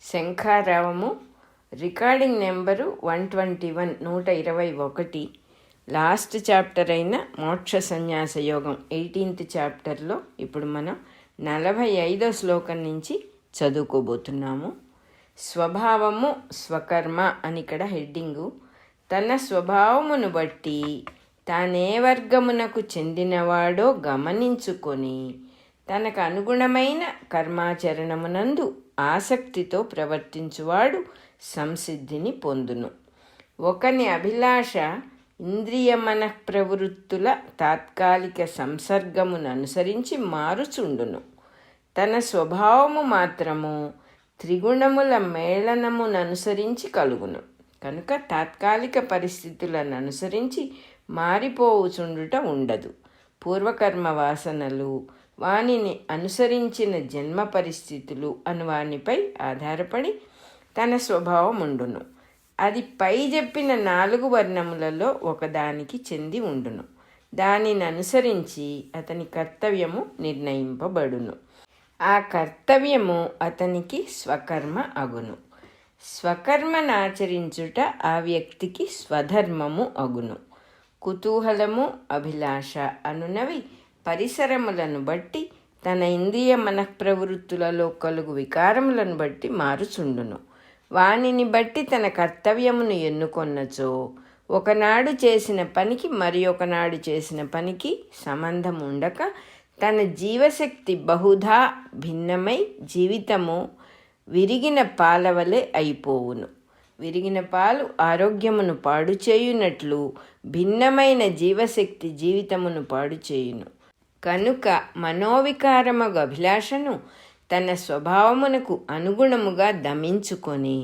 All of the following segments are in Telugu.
శంఖారావము. Recording number 121, 121. లాస్ట్ చాప్టర్ అయిన మోక్ష సన్యాస యోగం 18th చాప్టర్లో ఇప్పుడు మనం 45వ శ్లోకం నుంచి చదువుకోబోతున్నాము. స్వభావము స్వకర్మ అని ఇక్కడ హెడ్డింగు. తన స్వభావమును బట్టి తానే వర్గమునకు చెందినవాడో గమనించుకొని తనకు అనుగుణమైన కర్మాచరణమునందు ఆసక్తితో ప్రవర్తించువాడు సంసిద్ధిని పొందును. ఒకని అభిలాష ఇంద్రియ మనఃప్రవృత్తుల తాత్కాలిక సంసర్గమును అనుసరించి మారుచుండును. తన స్వభావము మాత్రము త్రిగుణముల మేళనమును అనుసరించి కలుగును. కనుక తాత్కాలిక పరిస్థితులను అనుసరించి మారిపోవుచుండుట ఉండదు. పూర్వకర్మ వాసనలు, వానిని అనుసరించిన జన్మ పరిస్థితులు అను వానిపై ఆధారపడి తన స్వభావం ఉండును. అది పై చెప్పిన 4 వర్ణములలో ఒకదానికి చెంది ఉండును. దానిని అనుసరించి అతని కర్తవ్యము నిర్ణయింపబడును. ఆ కర్తవ్యము అతనికి స్వకర్మ అగును. స్వకర్మనాచరించుట ఆ వ్యక్తికి స్వధర్మము అగును. కుతూహలము, అభిలాష అనునవి పరిసరములను బట్టి తన ఇంద్రియ మనఃప్రవృత్తులలో కలుగు వికారములను బట్టి మారుచుండును. వానిని బట్టి తన కర్తవ్యమును ఎన్నుకొన్నచో ఒకనాడు చేసిన పనికి మరి ఒకనాడు చేసిన పనికి సంబంధం ఉండక తన జీవశక్తి బహుధా భిన్నమై జీవితము విరిగిన పాలవలే అయిపోవును. విరిగిన పాలు ఆరోగ్యమును పాడు చేయునట్లు భిన్నమైన జీవశక్తి జీవితమును పాడు చేయును. కనుక మనోవికారమగు అభిలాషను తన స్వభావమునకు అనుగుణముగా దమించుకొని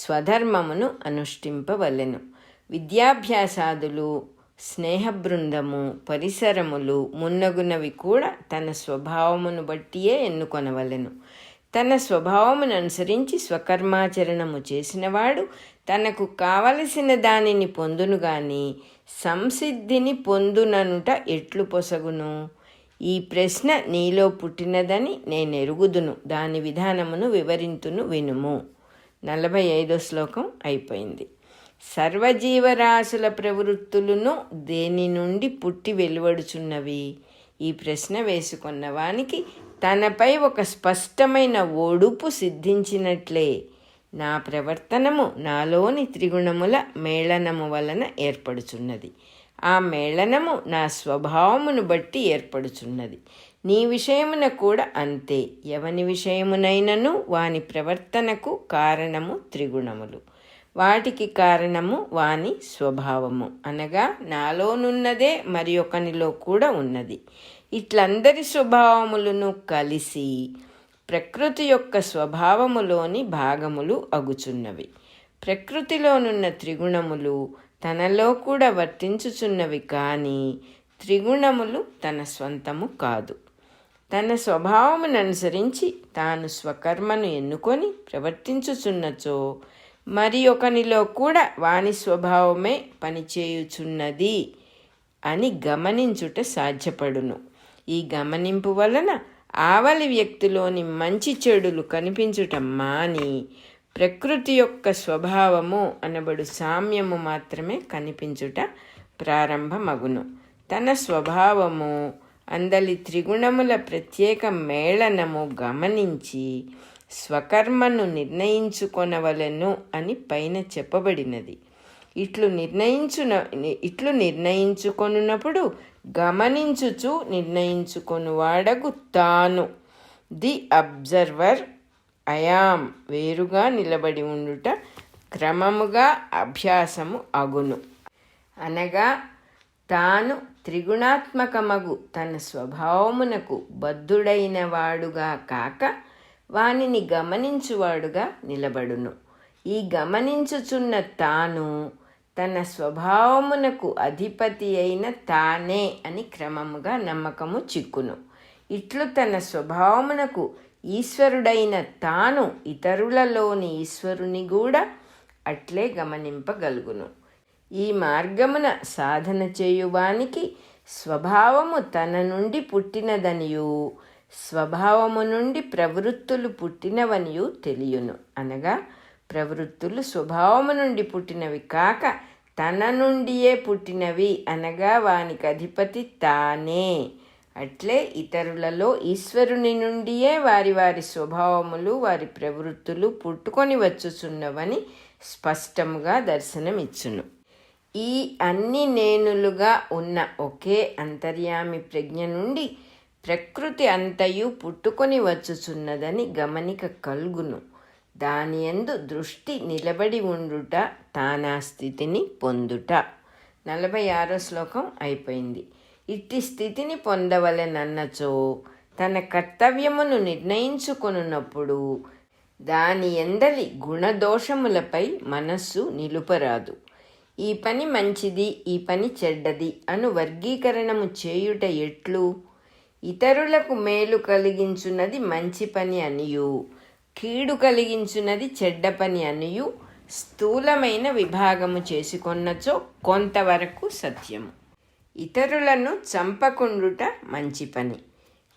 స్వధర్మమును అనుష్ఠింపవలెను. విద్యాభ్యాసాదులు, స్నేహబృందము, పరిసరములు మున్నగునవి కూడా తన స్వభావమును బట్టియే ఎన్నుకొనవలెను. తన స్వభావమును అనుసరించి స్వకర్మాచరణము చేసినవాడు తనకు కావలసిన దానిని పొందును గాని సంసిద్ధిని పొందుననుట ఎట్లు పొసగును? ఈ ప్రశ్న నీలో పుట్టినదని నేనెరుగుదును, దాని విధానమును వివరింతును వినుము. 45వ శ్లోకం అయిపోయింది. సర్వజీవరాశుల ప్రవృత్తులను దేని నుండి పుట్టి వెలువడుచున్నవి? ఈ ప్రశ్న వేసుకున్న వానికి తనపై ఒక స్పష్టమైన ఓడుపు సిద్ధించినట్లే. నా ప్రవర్తనము నాలోని త్రిగుణముల మేళనము వలన ఏర్పడుచున్నది. ఆ మేళనము నా స్వభావమును బట్టి ఏర్పడుచున్నది. నీ విషయమున కూడా అంతే. ఎవని విషయమునైనను వాని ప్రవర్తనకు కారణము త్రిగుణములు, వాటికి కారణము వాని స్వభావము, అనగా నాలోనున్నదే మరి ఒకనిలో కూడా ఉన్నది. ఇట్లందరి స్వభావములను కలిసి ప్రకృతి యొక్క స్వభావములోని భాగములు అగుచున్నవి. ప్రకృతిలోనున్న త్రిగుణములు తనలో కూడా వర్తించుచున్నవి, కానీ త్రిగుణములు తన స్వంతము కాదు. తన స్వభావమును అనుసరించి తాను స్వకర్మను ఎన్నుకొని ప్రవర్తించుచున్నచో మరి ఒకనిలో కూడా వాని స్వభావమే పనిచేయుచున్నది అని గమనించుట సాధ్యపడును. ఈ గమనింపు వలన ఆవలి వ్యక్తిలోని మంచి చెడులు కనిపించుట మాని ప్రకృతి యొక్క స్వభావము అనబడు సామ్యము మాత్రమే కనిపించుట ప్రారంభమగును. తన స్వభావము అందలి త్రిగుణముల ప్రత్యేక మేళనము గమనించి స్వకర్మను నిర్ణయించుకొనవలెను అని పైన చెప్పబడినది. ఇట్లు నిర్ణయించుకొనున్నప్పుడు గమనించుచు నిర్ణయించుకొనువాడగు తాను, ది అబ్జర్వర్, అయాం వేరుగా నిలబడి ఉండుట క్రమముగా అభ్యాసము అగును. అనగా తాను త్రిగుణాత్మకమగు తన స్వభావమునకు బద్ధుడైన వాడుగా కాక వానిని గమనించువాడుగా నిలబడును. ఈ గమనించుచున్న తాను తన స్వభావమునకు అధిపతి అయిన తానే అని క్రమముగా నమ్మకము చిక్కును. ఇట్లు తన స్వభావమునకు ఈశ్వరుడైన తాను ఇతరులలోని ఈశ్వరుని కూడా అట్లే గమనింపగలుగును. ఈ మార్గమున సాధన చేయువానికి స్వభావము తన నుండి పుట్టినదనియు స్వభావము నుండి ప్రవృత్తులు పుట్టినవనియు తెలియను. అనగా ప్రవృత్తులు స్వభావము నుండి పుట్టినవి కాక తన నుండియే పుట్టినవి, అనగా వానికి అధిపతి తానే. అట్లే ఇతరులలో ఈశ్వరుని నుండియే వారి వారి స్వభావములు, వారి ప్రవృత్తులు పుట్టుకొని వచ్చుచున్నవని స్పష్టముగా దర్శనమిచ్చును. ఈ అన్ని నేనులుగా ఉన్న ఒకే అంతర్యామి ప్రజ్ఞ నుండి ప్రకృతి అంతయు పుట్టుకొని వచ్చుచున్నదని గమనిక కల్గును. దాని యందు దృష్టి నిలబడి ఉండుట తానా స్థితిని పొందుట. 46వ శ్లోకం అయిపోయింది. ఇట్టి స్థితిని పొందవలెనన్నచో తన కర్తవ్యమును నిర్ణయించుకొనున్నప్పుడు దాని ఎందలి గుణదోషములపై మనస్సు నిలుపరాదు. ఈ పని మంచిది, ఈ పని చెడ్డది అను వర్గీకరణము చేయుట ఎట్లు? ఇతరులకు మేలు కలిగించున్నది మంచి పని అనియు, కీడు కలిగించున్నది చెడ్డ పని అనియు స్థూలమైన విభాగము చేసుకొన్నచో కొంతవరకు సత్యము. ఇతరులను చంపకుండుట మంచి పని,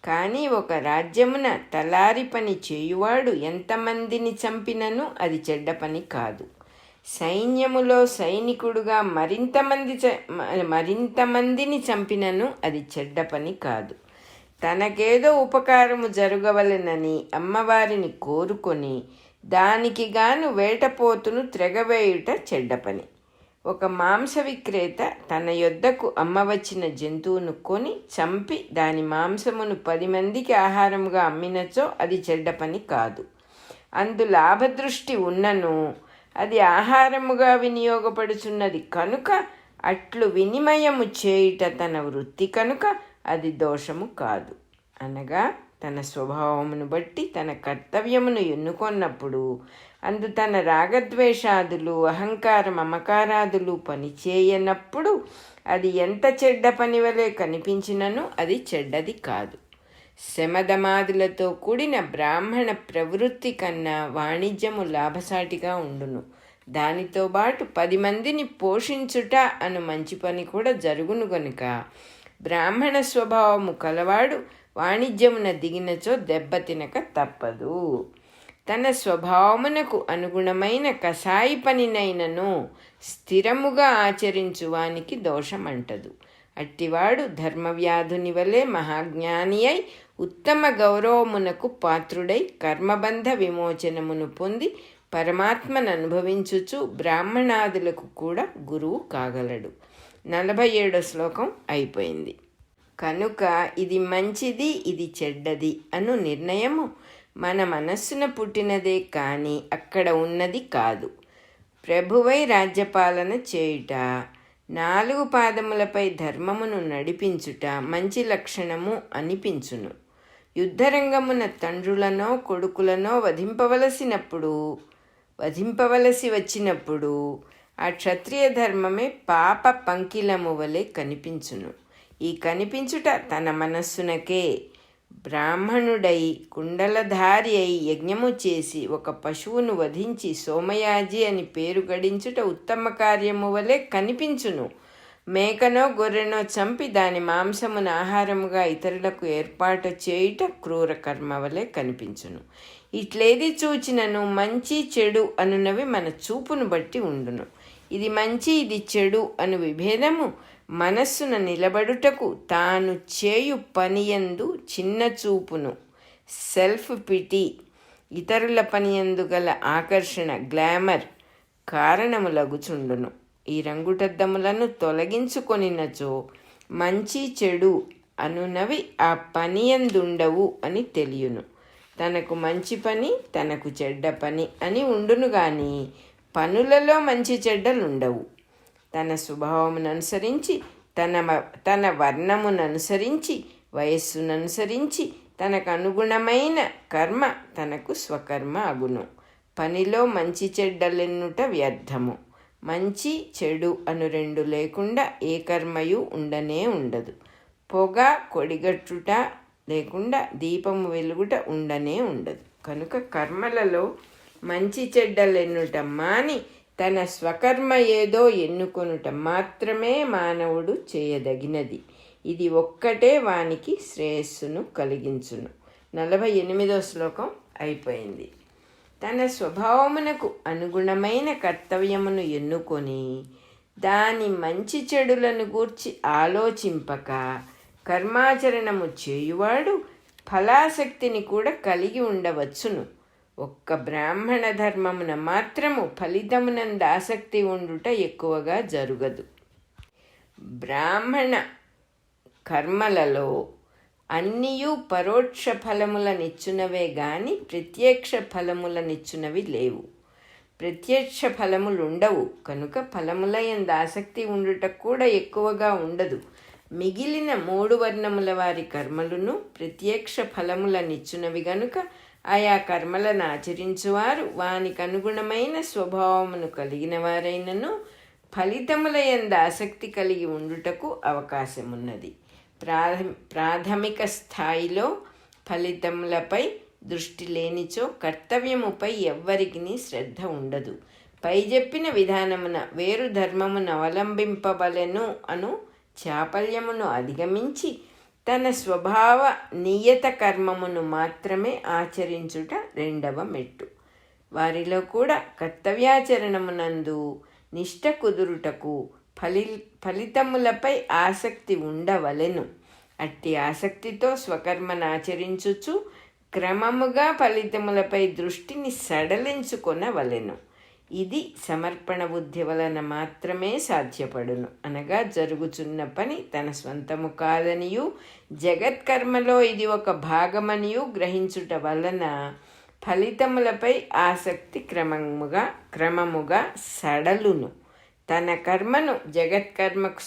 కానీ ఒక రాజ్యమున తలారి పని చేయువాడు ఎంతమందిని చంపినను అది చెడ్డ పని కాదు. సైన్యములో సైనికుడుగా మరింతమందిని చంపినను అది చెడ్డ పని కాదు. తనకేదో ఉపకారము జరగవలెనని అమ్మవారిని కోరుకొని దానికి గాను వేటపోతును త్రెగవేయుట చెడ్డ పని. ఒక మాంస విక్రేత తన యొద్దకు అమ్మవచ్చిన జంతువును కొని చంపి దాని మాంసమును 10 మందికి ఆహారముగా అమ్మినచో అది చెడ్డ పని కాదు. అందు లాభదృష్టి ఉన్నను అది ఆహారముగా వినియోగపడుచున్నది కనుక అట్లు వినిమయము చేయుట తన వృత్తి కనుక అది దోషము కాదు. అనగా తన స్వభావమును బట్టి తన కర్తవ్యమును ఎన్నుకొన్నప్పుడు అందు తన రాగద్వేషాదులు, అహంకార మమకారాదులు పనిచేయనప్పుడు అది ఎంత చెడ్డ పని వలె కనిపించినను అది చెడ్డది కాదు. శమధమాదులతో కూడిన బ్రాహ్మణ ప్రవృత్తి కన్నా వాణిజ్యము లాభసాటిగా ఉండును. దానితో పాటు 10 మందిని పోషించుట అను మంచి పని కూడా జరుగును గనుక బ్రాహ్మణ స్వభావము కలవాడు వాణిజ్యమున దిగినచో దెబ్బతినక తప్పదు. తన స్వభావమునకు అనుగుణమైన కసాయి పనినైనను స్థిరముగా ఆచరించువానికి దోషమంటదు. అట్టివాడు ధర్మవ్యాధుని వలె మహాజ్ఞాని అయి ఉత్తమ గౌరవమునకు పాత్రుడై కర్మబంధ విమోచనమును పొంది పరమాత్మను అనుభవించుచు బ్రాహ్మణాదులకు కూడా గురువు కాగలడు. 47వ శ్లోకం అయిపోయింది. కనుక ఇది మంచిది, ఇది చెడ్డది అను నిర్ణయము మన మనస్సున పుట్టినదే కానీ అక్కడ ఉన్నది కాదు. ప్రభువై రాజ్యపాలన చేయుట, 4 పాదములపై ధర్మమును నడిపించుట మంచి లక్షణము అనిపించును. యుద్ధరంగమున తండ్రులనో కొడుకులనో వధింపవలసి వచ్చినప్పుడు ఆ క్షత్రియ ధర్మమే పాప పంకిలము వలె కనిపించును. ఈ కనిపించుట తన మనస్సునకే. బ్రాహ్మణుడై కుండలధారి అయి యజ్ఞము చేసి ఒక పశువును వధించి సోమయాజి అని పేరు గడించుట ఉత్తమ కార్యము వలె కనిపించును. మేకనో గొర్రెనో చంపి దాని మాంసమును ఆహారముగా ఇతరులకు ఏర్పాటు చేయుట క్రూర కర్మ వలె కనిపించును. ఇట్లేది చూచినను మంచి చెడు అనునవి మన చూపును బట్టి ఉండును. ఇది మంచి, ఇది చెడు అను విభేదము మనస్సున నిలబడుటకు తాను చేయు పనియందు చిన్న చూపును, సెల్ఫ్ పిటి, ఇతరుల పనియందు గల ఆకర్షణ, గ్లామర్ కారణములగుచుండును. ఈ రంగుటద్దములను తొలగించుకొనినచో మంచి చెడు అనునవి ఆ పనియందుండవు అని తెలియను. తనకు మంచి పని, తనకు చెడ్డ పని అని ఉండును గాని పనులలో మంచి చెడ్డలుండవు. తన స్వభావమును అనుసరించి, తన వర్ణమును అనుసరించి, వయస్సును అనుసరించి తనకు అనుగుణమైన కర్మ తనకు స్వకర్మ అగును. పనిలో మంచి చెడ్డలెన్నుట వ్యర్థము. మంచి చెడు అను 2 లేకుండా ఏ కర్మయు ఉండనే ఉండదు. పొగ కొడిగట్టుట లేకుండా దీపము వెలుగుట ఉండనే ఉండదు. కనుక కర్మలలో మంచి చెడ్డలెన్నుట మాని తన స్వకర్మ ఏదో ఎన్నుకొనుట మాత్రమే మానవుడు చేయదగినది. ఇది ఒక్కటే వానికి శ్రేయస్సును కలిగించును. 48వ శ్లోకం అయిపోయింది. తన స్వభావమునకు అనుగుణమైన కర్తవ్యమును ఎన్నుకొని దాని మంచి చెడులను గూర్చి ఆలోచింపక కర్మాచరణము చేయువాడు ఫలాసక్తిని కూడా కలిగి ఉండవచ్చును. ఒక్క బ్రాహ్మణ ధర్మమున మాత్రము ఫలితమునందు ఆసక్తి ఉండుట ఎక్కువగా జరుగదు. బ్రాహ్మణ కర్మలలో అన్నియూ పరోక్ష ఫలములనిచ్చునవే గాని ప్రత్యక్ష ఫలములనిచ్చునవి లేవు. ప్రత్యక్ష ఫలములుండవు కనుక ఫలముల యందు ఆసక్తి ఉండుట కూడా ఎక్కువగా ఉండదు. మిగిలిన 3 వర్ణముల వారి కర్మలను ప్రత్యక్ష ఫలములనిచ్చునవి గనుక ఆయా కర్మలను ఆచరించువారు వానికి అనుగుణమైన స్వభావమును కలిగిన వారైనను ఫలితముల యందు ఆసక్తి కలిగి ఉండుటకు అవకాశమున్నది. ప్రాథమిక స్థాయిలో ఫలితములపై దృష్టి లేనిచో కర్తవ్యముపై ఎవ్వరికి శ్రద్ధ ఉండదు. పై చెప్పిన విధానమున వేరు ధర్మమును అవలంబింపవలెను అను చాపల్యమును అధిగమించి తన స్వభావ నియత కర్మమును మాత్రమే ఆచరించుట 2వ మెట్టు. వారిలో కూడా కర్తవ్యాచరణమునందు నిష్ట కుదురుటకు ఫలితములపై ఆసక్తి ఉండవలెను. అట్టి ఆసక్తితో స్వకర్మను ఆచరించుచు క్రమముగా ఫలితములపై దృష్టిని సడలించుకొనవలెను. ఇది సమర్పణ బుద్ధి వలన మాత్రమే సాధ్యపడును. అనగా జరుగుచున్న పని తన స్వంతము కాదనియు జగత్కర్మలో ఇది ఒక భాగమనియు గ్రహించుట వలన ఫలితములపై ఆసక్తి క్రమముగా సడలును. తన కర్మను జగత్కర్మకు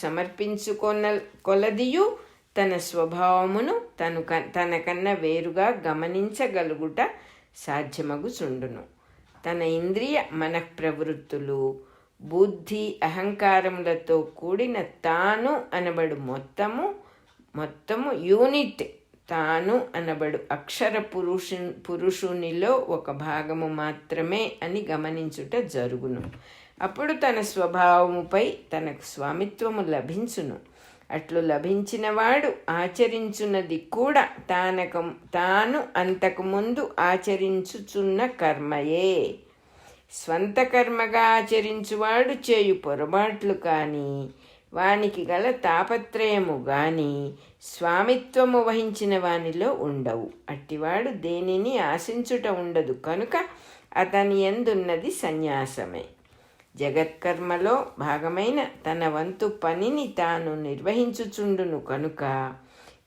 కొలదియు తన స్వభావమును తనకన్నా వేరుగా గమనించగలుగుట సాధ్యమగుచుండును. తన ఇంద్రియ మనఃప్రవృత్తులు బుద్ధి అహంకారములతో కూడిన తాను అనబడు మొత్తము యూనిట్ తాను అనబడు అక్షర పురుషునిలో ఒక భాగము మాత్రమే అని గమనించుట జరుగును. అప్పుడు తన స్వభావముపై తనకు స్వామిత్వము లభించును. అట్లు లభించిన వాడు ఆచరించున్నది కూడా తాను అంతకుముందు ఆచరించుచున్న కర్మయే. స్వంత కర్మగా ఆచరించువాడు చేయు పొరపాట్లు కానీ వానికి గల తాపత్రయము గాని స్వామిత్వము వహించిన వానిలో ఉండవు. అట్టివాడు దేనిని ఆశించుట ఉండదు కనుక అతని యందున్నది సన్యాసమే. జగత్కర్మలో భాగమైన తన వంతు పనిని తాను నిర్వహించుచుండును కనుక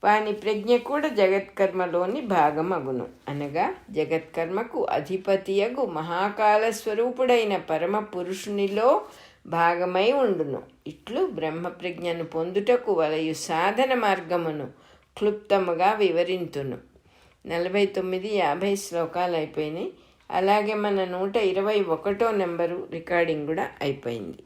వాని ప్రజ్ఞ కూడా జగత్కర్మలోని భాగమగును. అనగా జగత్కర్మకు అధిపతియగు మహాకాల స్వరూపుడైన పరమ పురుషునిలో భాగమై ఉండును. ఇట్లు బ్రహ్మప్రజ్ఞను పొందుటకు వలయు సాధన మార్గమును క్లుప్తముగా వివరింతును. 49-50 శ్లోకాలు అయిపోయినాయి. అలాగే మన 121వ నెంబరు రికార్డింగ్ కూడా అయిపోయింది.